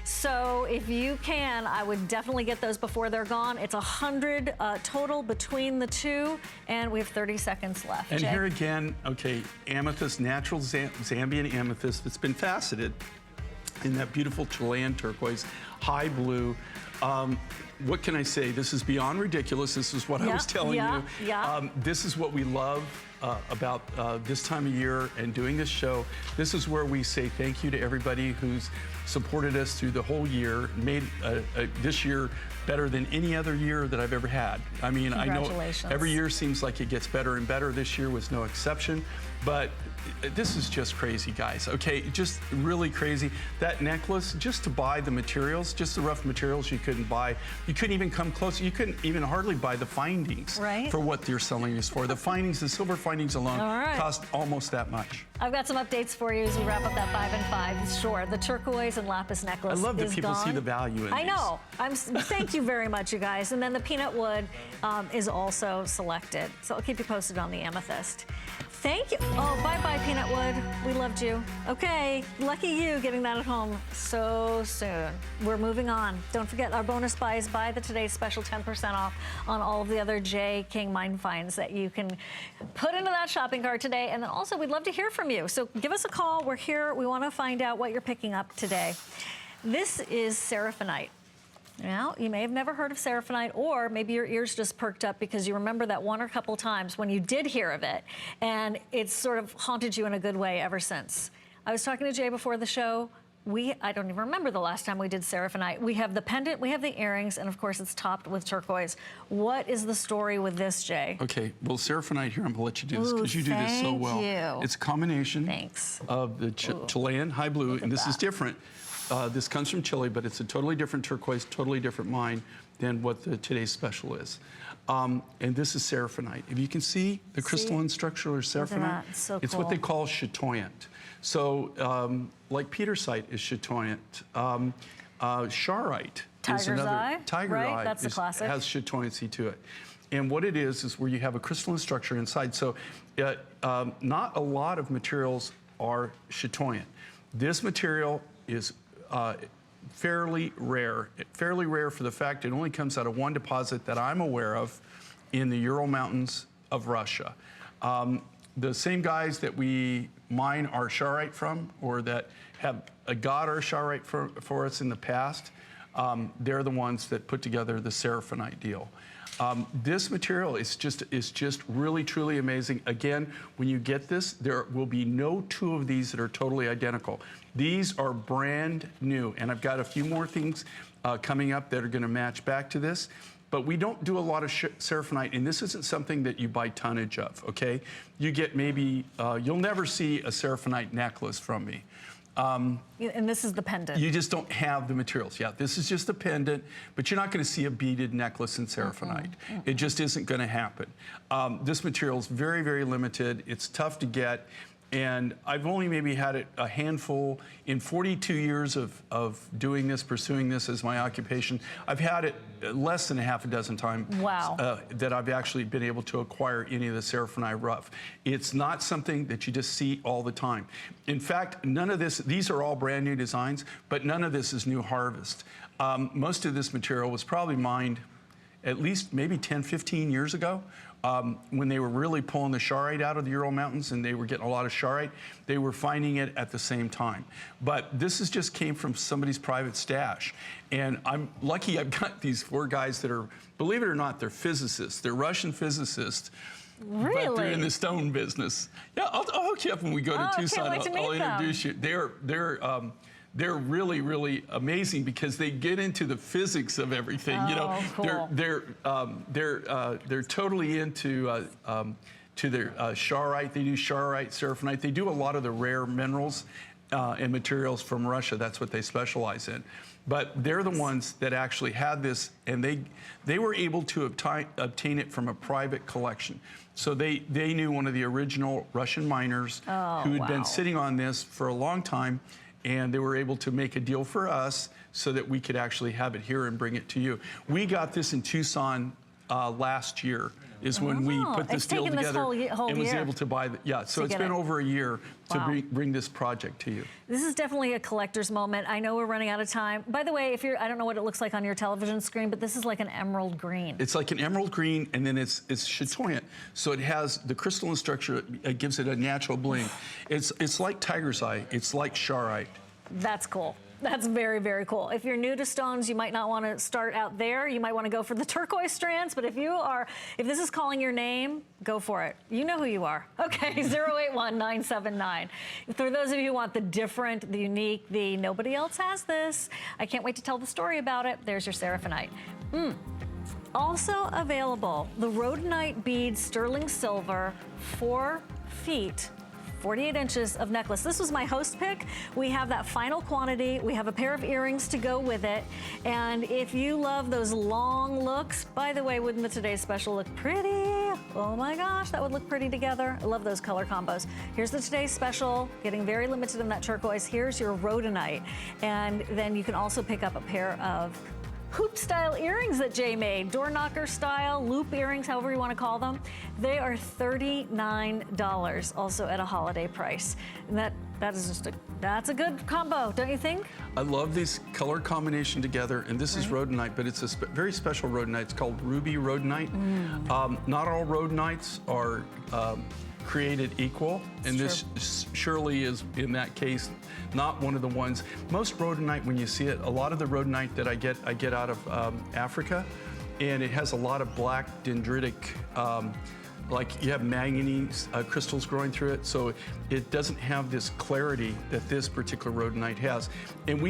So if you can, I would definitely get those before they're gone. It's 100 total between the two, and we have 30 seconds left. And Jay? here again, okay, amethyst, natural Zambian amethyst that's been faceted in that beautiful Chilean turquoise, high blue. What can I say? This is beyond ridiculous. This is what I was telling you. This is what we love about this time of year and doing this show. This is where we say thank you to everybody who's supported us through the whole year, made this year better than any other year that I've ever had. I mean, I know every year seems like it gets better and better. This year was no exception, but this is just crazy, guys. Okay, just really crazy. That necklace, just to buy the materials, just the rough materials you couldn't buy. You couldn't even come close. You couldn't even hardly buy the findings for what they're selling this for. The findings, the silver findings alone cost almost that much. I've got some updates for you as we wrap up that 5 and 5. Sure, the turquoise and lapis necklace I love that people gone. see the value in I know. Thank you very much, you guys. And then the peanut wood is also selected. So I'll keep you posted on the amethyst. Thank you. Oh, bye-bye, peanut wood. We loved you. Okay, lucky you getting that at home so soon. We're moving on. Don't forget, our bonus buy is buy the today's special 10% off on all of the other J. King mine finds that you can put into that shopping cart today. And then also, we'd love to hear from you. So give us a call. We're here. We want to find out what you're picking up today. This is Seraphinite. Now, you may have never heard of Seraphinite, or maybe your ears just perked up because you remember that one or a couple times when you did hear of it, and it's sort of haunted you in a good way ever since. I was talking to Jay before the show. I don't even remember the last time we did Seraphinite. We have the pendant, we have the earrings, and of course it's topped with turquoise. What is the story with this, Jay? Okay, well, Seraphinite here, I'm gonna let you do this because you do this so well. It's a combination of the Chilean high blue, and this is different. This comes from Chile, but it's a totally different turquoise, totally different mine than what the today's special is. And this is Seraphinite. If you can see the crystalline structure of Seraphinite, it's what they call chatoyant. So, like petersite is chatoyant. Charoite is another. Tiger eye. That's the classic. Has chatoyancy to it. And what it is where you have a crystalline structure inside. So, not a lot of materials are chatoyant. This material is fairly rare for the fact it only comes out of one deposit that I'm aware of in the Ural Mountains of Russia. The same guys that we mine our charoite from, or that have got our charoite for us in the past, they're the ones that put together the Seraphinite deal. This material is just really, truly amazing. Again, when you get this, there will be no two of these that are totally identical. These are brand new, and I've got a few more things coming up that are gonna match back to this. But we don't do a lot of Seraphinite, and this isn't something that you buy tonnage of, okay? You get maybe, you'll never see a Seraphinite necklace from me. And this is the pendant. You just don't have the materials. Yeah, this is just a pendant, but you're not going to see a beaded necklace in Seraphinite. It just isn't going to happen. This material is very, very limited. It's tough to get. And I've only maybe had it a handful in 42 years of doing this, pursuing this as my occupation. I've had it less than a half a dozen times that I've actually been able to acquire any of the Seraphinite rough. It's not something that you just see all the time. In fact, none of this, these are all brand new designs, but none of this is new harvest. Most of this material was probably mined at least maybe 10, 15 years ago. When they were really pulling the charoite out of the Ural Mountains and they were getting a lot of charoite, they were finding it at the same time. But this just came from somebody's private stash. And I'm lucky I've got these 4 guys that are, believe it or not, they're physicists. They're Russian physicists. Really? But they're in the stone business. Yeah, I'll hook you up when we go to Tucson. I'll introduce you. They're really, really amazing because they get into the physics of everything. You know, cool. They're totally into to their charoite. They do charoite, Seraphinite. They do a lot of the rare minerals and materials from Russia. That's what they specialize in. But they're the ones that actually had this, and they were able to obtain it from a private collection. So they knew one of the original Russian miners who had been sitting on this for a long time, and they were able to make a deal for us so that we could actually have it here and bring it to you. We got this in Tucson last year is when we put this deal taken this together whole and was year able to buy so it's get been it. over a year to Wow. bring this project to you. This is definitely a collector's moment. I know we're running out of time. By the way, I don't know what it looks like on your television screen, but this is like an emerald green. It's like an emerald green, and then it's chatoyant. So it has the crystalline structure. It gives it a natural bling. It's like tiger's eye. It's like charoite. That's cool. That's very, very cool. If you're new to stones, you might not want to start out there. You might want to go for the turquoise strands, but if this is calling your name, go for it. You know who you are. Okay, 081979. For those of you who want the different, the unique, the nobody else has this, I can't wait to tell the story about it. There's your Seraphinite. Also available, the Rhodonite bead sterling silver, 4 feet. 48 inches of necklace. This was my host pick. We have that final quantity. We have a pair of earrings to go with it. And if you love those long looks, by the way, wouldn't the today's special look pretty? Oh my gosh, that would look pretty together. I love those color combos. Here's the today's special, getting very limited in that turquoise. Here's your Rhodonite. And then you can also pick up a pair of hoop style earrings that Jay made, door knocker style, loop earrings, however you want to call them. They are $39, also at a holiday price. And that's a good combo, don't you think? I love this color combination together, and this is Rhodonite, but it's a very special Rhodonite. It's called ruby Rhodonite. Not all Rhodonites are created equal, and this surely is, in that case, not one of the ones. Most Rhodonite, when you see it, a lot of the Rhodonite that I get out of Africa, and it has a lot of black dendritic, like you have manganese crystals growing through it, so it doesn't have this clarity that this particular Rhodonite has. And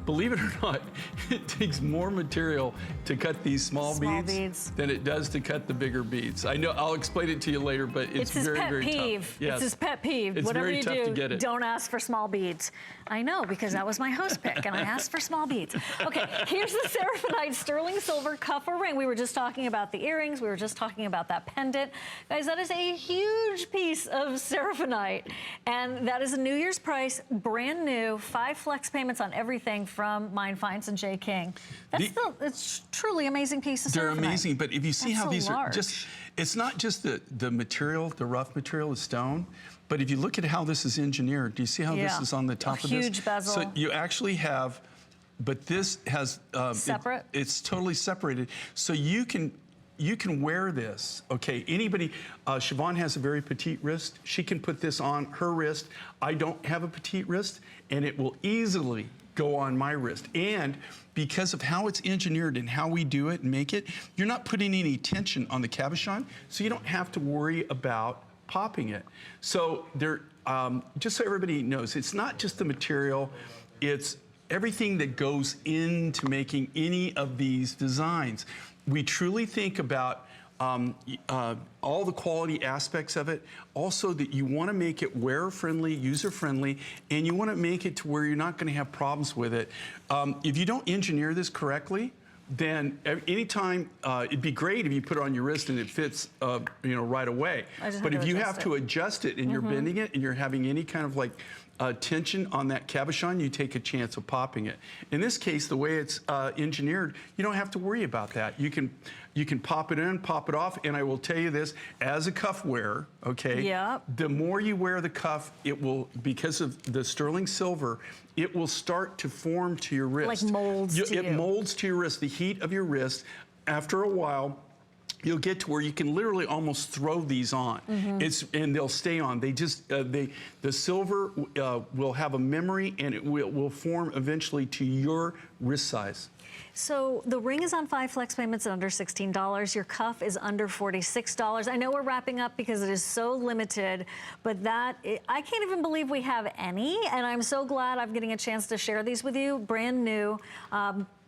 believe it or not, it takes more material to cut these small beads than it does to cut the bigger beads. I know, I'll explain it to you later, but it's very, very tough. Yes. It's his pet peeve. It's Whatever very you tough do, to get it. Don't ask for small beads. I know, because that was my host pick, and I asked for small beads. Okay, here's the Seraphinite sterling silver cuff or ring. We were just talking about the earrings. We were just talking about that pendant. Guys, that is a huge piece of Seraphinite, and that is a New Year's price, brand new, 5 flex payments on everything from Mind Finds and J. King. It's truly amazing piece of Seraphinite. They're amazing, but if you see how these large. are it's not just the material, the rough material, the stone, but if you look at how this is engineered, do you see how this is on the top of this? Huge bezel. So you actually have, but this has separate. It's totally separated, so you can wear this. Okay, anybody. Siobhan has a very petite wrist. She can put this on her wrist. I don't have a petite wrist, and it will easily go on my wrist. And because of how it's engineered and how we do it and make it, you're not putting any tension on the cabochon, so you don't have to worry about popping it. So just so everybody knows, it's not just the material, it's everything that goes into making any of these designs. We truly think about all the quality aspects of it. Also, that you want to make it wearer-friendly, user-friendly, and you want to make it to where you're not going to have problems with it. If you don't engineer this correctly, then anytime, it'd be great if you put it on your wrist and it fits, right away. But if you have to adjust it and you're bending it and you're having any kind of like tension on that cabochon, you take a chance of popping it. In this case, the way it's engineered, you don't have to worry about that. You can pop it in, pop it off, and I will tell you this, as a cuff wearer, okay, the more you wear the cuff, it will, because of the sterling silver, it will start to form to your wrist. Like molds to you. It molds to your wrist, the heat of your wrist. After a while, you'll get to where you can literally almost throw these on. And they'll stay on. The silver will have a memory, and it will form eventually to your wrist size. So the ring is on 5 flex payments at under $16. Your cuff is under $46. I know we're wrapping up because it is so limited, but I can't even believe we have any, and I'm so glad I'm getting a chance to share these with you, brand new.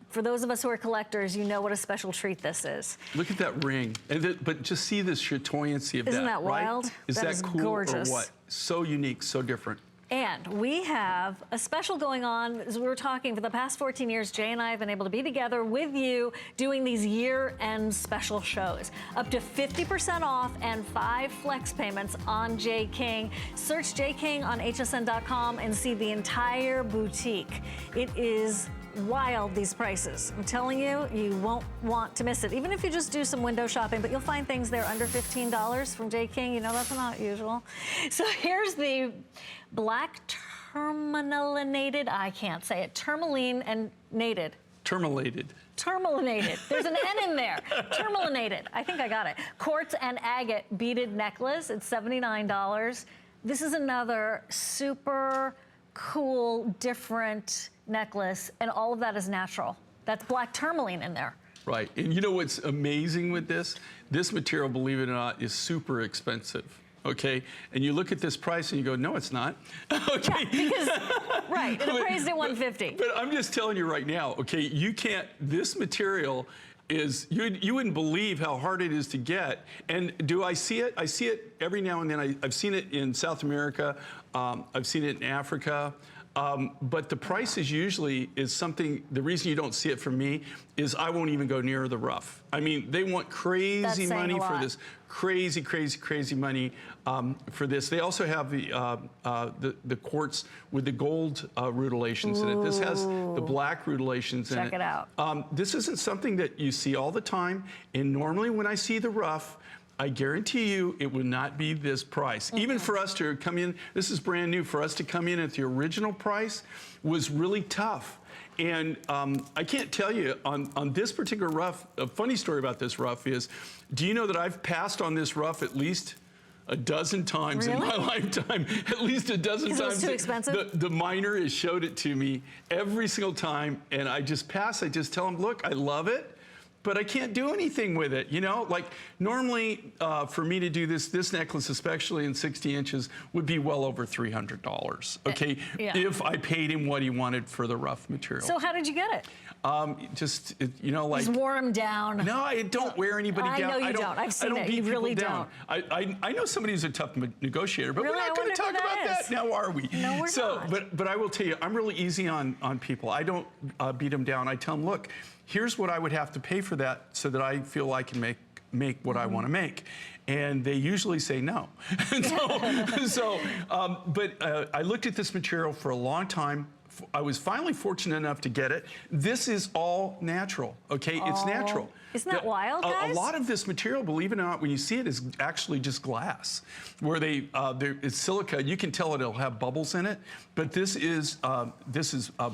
For those of us who are collectors, you know what a special treat this is. Look at that ring, but just see the chatoyancy of that. Isn't that wild? Right? Is that cool gorgeous. or what? So unique, so different. And we have a special going on. As we were talking, for the past 14 years, Jay and I have been able to be together with you doing these year-end special shows. Up to 50% off and 5 flex payments on J. King. Search J. King on hsn.com and see the entire boutique. It is wild, these prices. I'm telling you, you won't want to miss it. Even if you just do some window shopping, but you'll find things there under $15 from J. King. You know, that's not usual. So here's the black tourmalinated, I can't say it, tourmaline and nated. Tourmalinated. Tourmalinated. There's an N in there. Tourmalinated. I think I got it. Quartz and agate beaded necklace. It's $79. This is another super cool, different necklace, and all of that is natural. That's black tourmaline in there. Right. And you know what's amazing with this? This material, believe it or not, is super expensive. Okay, and you look at this price and you go, no, it's not. Okay, yeah, because, right, it appraised at $150. But I'm just telling you right now, okay, you can't. This material is you wouldn't believe how hard it is to get. And do I see it? I see it every now and then. I've seen it in South America. I've seen it in Africa. But the price is usually something. The reason you don't see it from me is I won't even go near the rough. I mean, they want crazy money for this. Crazy, crazy, crazy money for this. They also have the quartz with the gold rutilations in it. This has the black rutilations in it. Check it out. This isn't something that you see all the time. And normally when I see the rough, I guarantee you it would not be this price. Even for us to come in, this is brand new, for us to come in at the original price was really tough. And I can't tell you, on this particular rough, a funny story about this rough is, do you know that I've passed on this rough at least a dozen times in my lifetime? At least a dozen times. It was too expensive? The miner has showed it to me every single time, and I just pass. I just tell him, look, I love it, but I can't do anything with it, you know? Like, normally, for me to do this necklace, especially in 60 inches, would be well over $300, okay? Yeah. If I paid him what he wanted for the rough material. So how did you get it? You know, like... Just wore him down. No, I don't wear anybody down. I know you don't. I've seen it. You really don't. I know somebody who's a tough negotiator, but really? we're not going to talk about that now, are we? No, we're not. But I will tell you, I'm really easy on people. I don't beat them down. I tell them, look, here's what I would have to pay for that so that I feel I can make what I want to make. And they usually say no. But I looked at this material for a long time. I was finally fortunate enough to get it. This is all natural, okay? It's natural. Isn't that wild, guys? A lot of this material, believe it or not, when you see it, is actually just glass. Where it's silica, you can tell it'll have bubbles in it. But this is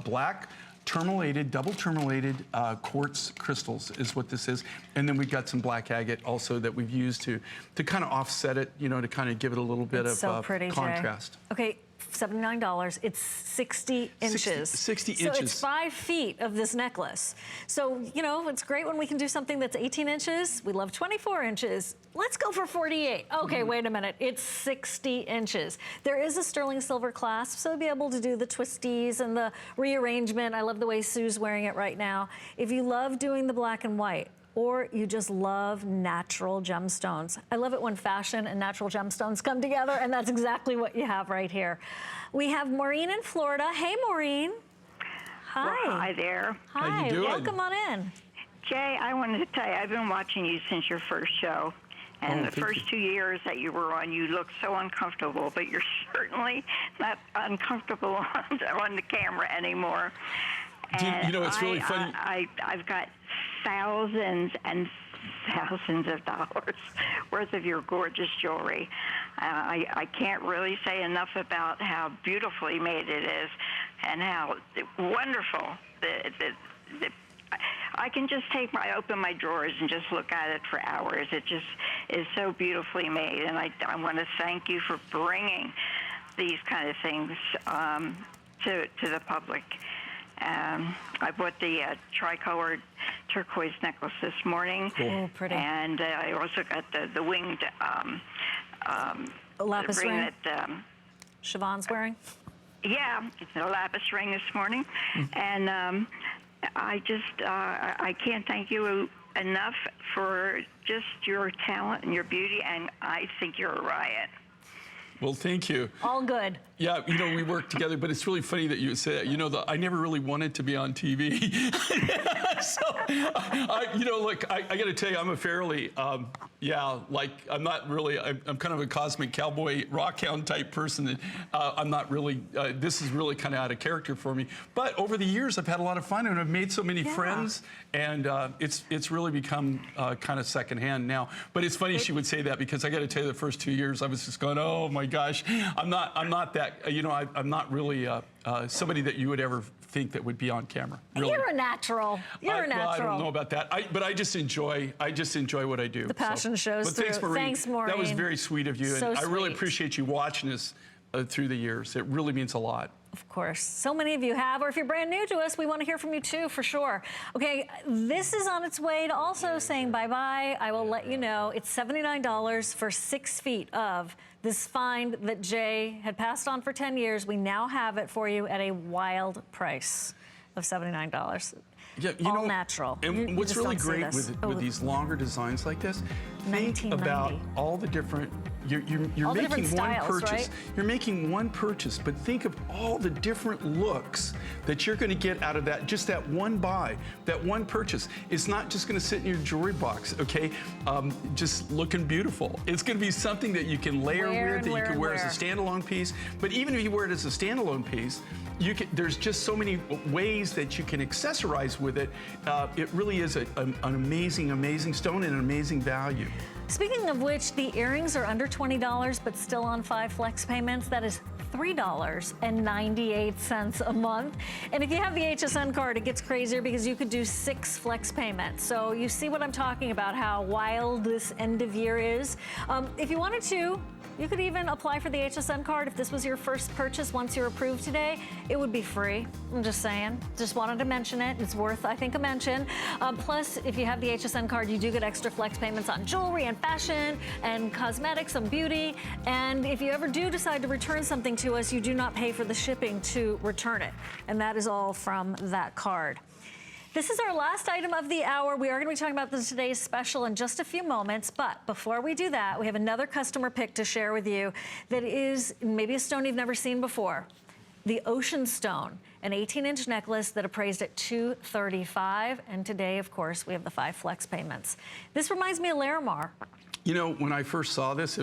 black, tourmalated, double tourmalated quartz crystals is what this is. And then we've got some black agate also that we've used to kind of offset it, you know, to kind of give it a little bit of pretty, contrast. Jay. Okay. $79. It's 60 inches. 60 so inches. So it's 5 feet of this necklace. So, you know, it's great when we can do something that's 18 inches. We love 24 inches. Let's go for 48. Okay, wait a minute. It's 60 inches. There is a sterling silver clasp, so you'll be able to do the twisties and the rearrangement. I love the way Sue's wearing it right now. If you love doing the black and white, or you just love natural gemstones. I love it when fashion and natural gemstones come together, and that's exactly what you have right here. We have Maureen in Florida. Hey, Maureen. Hi. Well, hi there. Hi. How you doing? Welcome on in. Jay, I wanted to tell you, I've been watching you since your first show. And the first 2 years that you were on, you looked so uncomfortable, but you're certainly not uncomfortable on the camera anymore. You know, it's really funny. I've got thousands and thousands of dollars worth of your gorgeous jewelry. I can't really say enough about how beautifully made it is and how wonderful I can just open my drawers and just look at it for hours. It just is so beautifully made, and I want to thank you for bringing these kind of things to the public. I bought the tricolored turquoise necklace this morning. Cool. Oh, pretty. And I also got the winged Lapis ring ring that Siobhan's wearing. Yeah, it's a lapis ring this morning, and I can't thank you enough for just your talent and your beauty, and I think you're a riot. Well, thank you. All good. Yeah, you know, we work together, but it's really funny that you say that. You know, I never really wanted to be on TV. So, you know, look, I got to tell you, I'm a fairly, like, I'm not really, I'm kind of a cosmic cowboy rockhound type person. And, I'm not really, this is really kind of out of character for me. But over the years, I've had a lot of fun, and I've made so many friends, and it's really become kind of secondhand now. But it's funny she would say that, because I got to tell you, the first 2 years, I was just going, oh my gosh, I'm not that, you know, I'm not really somebody that you would ever think that would be on camera. Really. You're a natural. You're a natural. Well, I don't know about that. But I just enjoy what I do. The passion shows but through. Thanks, Maureen. Thanks, Maureen. That was very sweet of you. So and I really sweet. appreciate you watching us through the years. It really means a lot. Of course. So many of you have, or if you're brand new to us, we want to hear from you too, for sure. Okay, this is on its way to also saying bye-bye. I will let you know it's $79 for 6 feet of this find that Jay had passed on for 10 years. We now have it for you at a wild price of $79. Yeah, you all know, natural. And what's really great with these longer designs like this, think about all the different, you're making one purchase. Right? You're making one purchase, but think of all the different looks that you're going to get out of that, just that one buy, that one purchase. It's not just going to sit in your jewelry box, okay? Just looking beautiful. It's going to be something that you can layer with, that you can wear as a standalone piece. But even if you wear it as a standalone piece, there's just so many ways that you can accessorize with it. It really is an amazing, amazing stone and an amazing value. Speaking of which, the earrings are under $20, but still on 5 flex payments. That is $3.98 a month. And if you have the HSN card, it gets crazier, because you could do 6 flex payments. So you see what I'm talking about, how wild this end of year is. If you wanted to, you could even apply for the HSN card. If this was your first purchase, once you're approved today, it would be free. I'm just saying. Just wanted to mention it. It's worth, I think, a mention. Plus, if you have the HSN card, you do get extra flex payments on jewelry and fashion and cosmetics and beauty. And if you ever do decide to return something to us, you do not pay for the shipping to return it. And that is all from that card. This is our last item of the hour. We are going to be talking about today's special in just a few moments, but before we do that, we have another customer pick to share with you that is maybe a stone you've never seen before. The Ocean Stone, an 18-inch necklace that appraised at $235, and today, of course, we have the 5 flex payments. This reminds me of Larimar. You know, when I first saw this,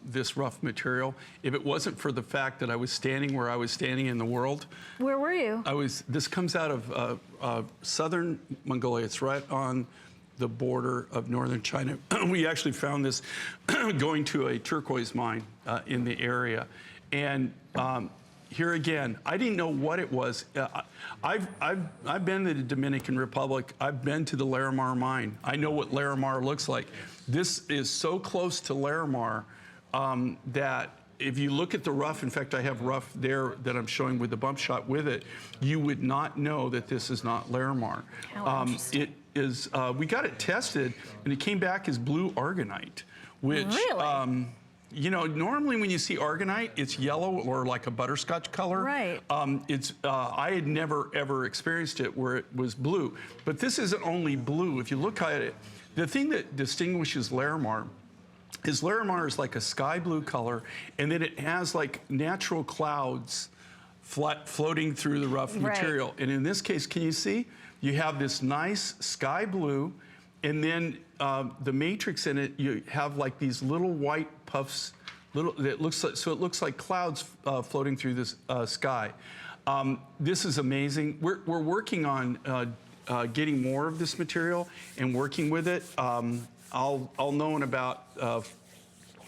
this rough material, if it wasn't for the fact that I was standing where I was standing in the world. Where were you? This comes out of southern Mongolia. It's right on the border of northern China. We actually found this going to a turquoise mine in the area. And here again, I didn't know what it was. I've been to the Dominican Republic. I've been to the Larimar mine. I know what Larimar looks like. This is so close to Larimar that if you look at the rough, in fact, I have rough there that I'm showing with the bump shot with it, you would not know that this is not Larimar. It is, we got it tested, and it came back as blue argonite, which, really? you know, normally when you see argonite, it's yellow or like a butterscotch color. Right. I had never, ever experienced it where it was blue. But this isn't only blue. If you look at it, the thing that distinguishes Larimar is like a sky blue color, and then it has like natural clouds floating through the rough material. And in this case, can you see? You have this nice sky blue, and then the matrix in it, you have like these little white puffs, it looks like clouds floating through this sky. This is amazing. We're working on getting more of this material and working with it. I'll know in about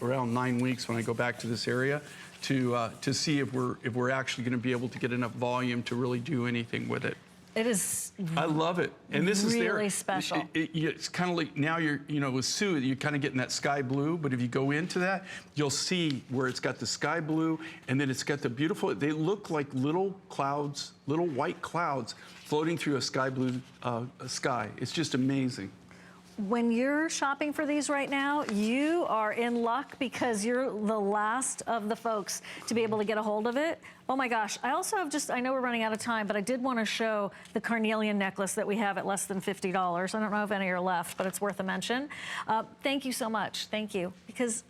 around 9 weeks when I go back to this area to see if we're actually going to be able to get enough volume to really do anything with it. It is. I love it, and this is really special. It's kind of like now with Sue, you're kind of getting that sky blue. But if you go into that, you'll see where it's got the sky blue, and then it's got the beautiful. They look like little clouds, little white clouds floating through a sky blue sky. It's just amazing. When you're shopping for these right now, you are in luck, because you're the last of the folks to be able to get a hold of it. Oh my gosh, I also have I know we're running out of time, but I did want to show the carnelian necklace that we have at less than $50. I don't know if any are left, but it's worth a mention. Thank you so much, thank you, because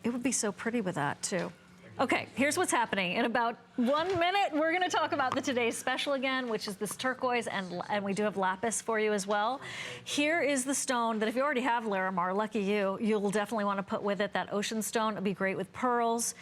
it would be so pretty with that too. Okay, here's what's happening. In about 1 minute, we're gonna talk about the today's special again, which is this turquoise, and we do have lapis for you as well. Here is the stone that if you already have Larimar, lucky you, you'll definitely wanna put with it that ocean stone. It'd be great with pearls.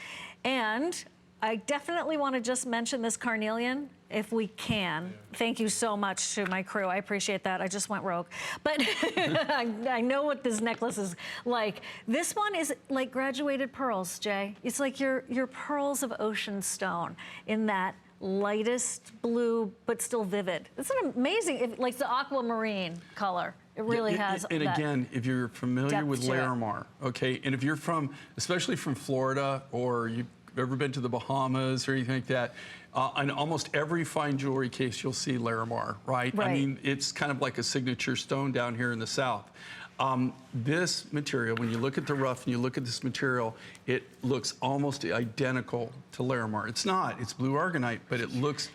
And I definitely wanna just mention this carnelian, if we can. Thank you so much to my crew. I appreciate that. I just went rogue. But I know what this necklace is like. This one is like graduated pearls, Jay. It's like your pearls of ocean stone in that lightest blue, but still vivid. It's an amazing, like the aquamarine color. It really has And that again, if you're familiar with depth to it. Larimar, okay, and if you're from, especially from Florida, or you've ever been to the Bahamas or anything like that, on almost every fine jewelry case, you'll see Larimar, right? I mean, it's kind of like a signature stone down here in the South. This material, when you look at the rough and you look at this material, it looks almost identical to Larimar. It's not, it's blue argonite, but it looks